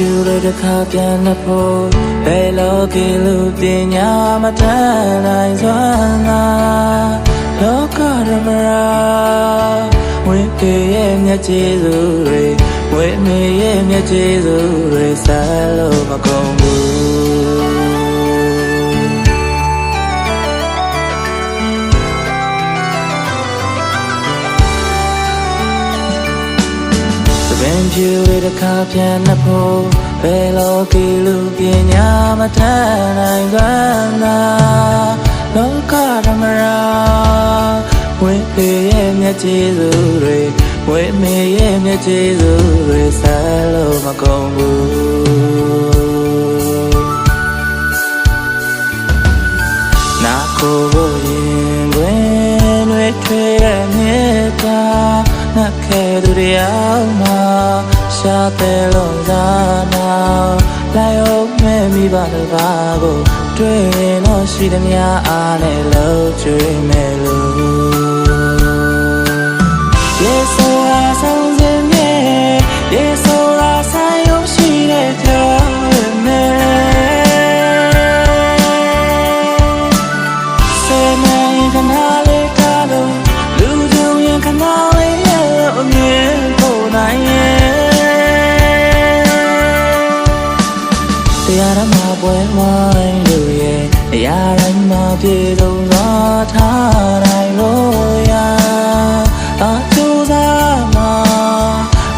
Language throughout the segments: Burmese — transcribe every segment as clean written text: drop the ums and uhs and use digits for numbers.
ဖြူတဲ့ခါပြန်နှဖို့ဘယ်လိုကလူပညာမတတ်နိုင်စွမ်းသာလောကရမရာဝိပေရဲ့မျက်ကျေးဇူးတွေဝိမေရဲ့မျက်ကျေးဇူးတွေဆက်လို့မကုန်ဘူးပင်ဖြူတဲ့ခါပြန်နှဖို့ဘယ်လိုကလူပညာမတတ်နိုင်စွမ်းသာလောကဓမ္မရာဝိပေရဲ့မျက်ကျေးဇူးတွေဝိမေရဲ့မျက်ကျေးဇူးတွေဆက်လို့မကုန်ဘူးနာကိုကိုရင်တွင်တွေထွေတဲ့မြေတာငါခဲသူတွေအောင်မှာရှာတဲ့လုံးစားနာလိုက်အောင်မဲ့မိပါတပါကိုတွေ့ရင်တော့ရှိသမျှအားနဲ့လို့ကျွေးမယ်လို့ရေဆိုရာဆောင်စင်မြေရေဆိုရာဆိုင်ရုံရှိတဲ့ကြောင်းနဲ့စေမရင်ခဏလေးကားလို့လူကြုံရင်ခဏလေးရဲ့အမြင်ပေါ်နိုင်တရားဓမ္မပွဲဝိုင်းလို့ရဲ့အရာတိုင်းမှာပြေဆုံးစွာထားနိုင်လို့ရအကျိုးစားမှာ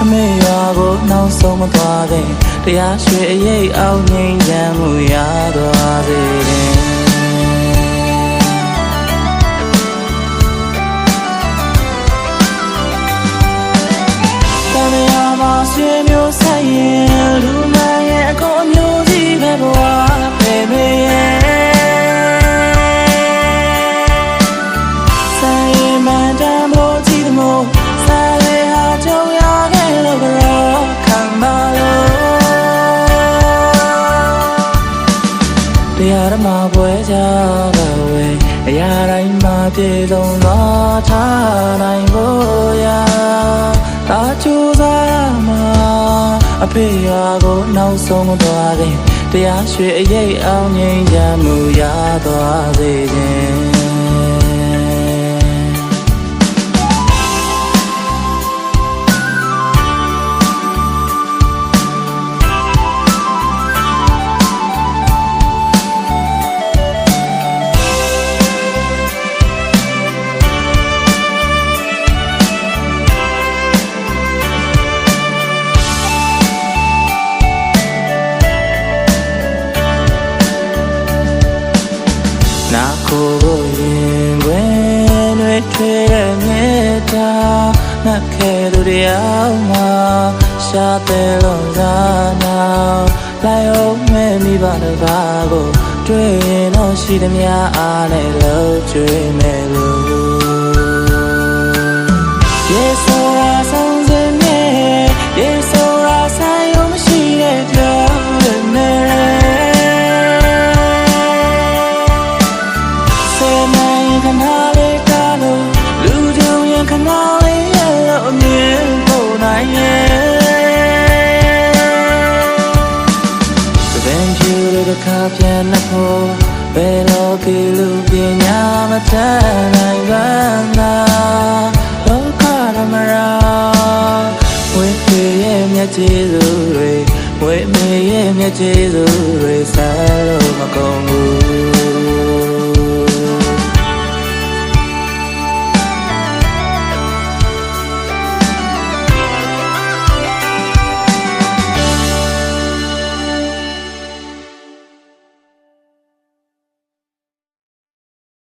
အမေရွာကိုနောက်ဆုံးမသွားတဲ့တရားရွှေအရေးအောင်ငြိမ်းချမ်းမှုရသွားစေတယ်တမယာမှာဆွေမျိုးဆိုင်ရင်လူမရဲ့အကုန်မျိုးကြီးပဲဘဝပဲမေရဲ့ဆိုင်မန်တမ်းဖို့ကြည့်သမို့ဆိုင်လေဟာကြုံရခဲ့လို့တော့ခံပါလို့တရားဓမ္မပွဲကြပါဝေအရာတိုင်းမှာပြေဆုံးသွားထားနိုင်ဖို့ရာအကျိုးစားမှာအဖေရွာကိုနောက်ဆုံးသွားတဲ့တရားရွှေအရေးအောင်ငြိမ်းချမ်းမှုရသွားစေခြင်းနာကိုကိုရင်တွင်တွေထွေတဲ့မြေတာငါခဲသူတွေအောင်မှာရှာတဲ့လုံးစားနာလိုက်အောင်မဲ့မိပါတပါကိုတွေ့ရင်တော့ရှိသမျှအားနဲ့လို့ကျွေးမယ်လို့ရေဆိုရာဆောင်စင်မြေရေဆိုရာဆိုင်ရုံရှိတဲ့ကြောင်းနဲ့ခဏလေးကားလို့လူကြုံရင်ခဏလေးရဲ့အမြင်ပေါ်နိုင်ရဲ့ပင်ဖြူတဲ့ခါပြန်နှဖို့ဘယ်လိုကလူပညာမတတ်နိုင်စွမ်းသာလောကဓမ္မရာဝိပေရဲ့မျက်ကျေးဇူးတွေဝိမေရဲ့မျက်ကျေးဇူးတွေဆက်လို့မကုန်ဘူး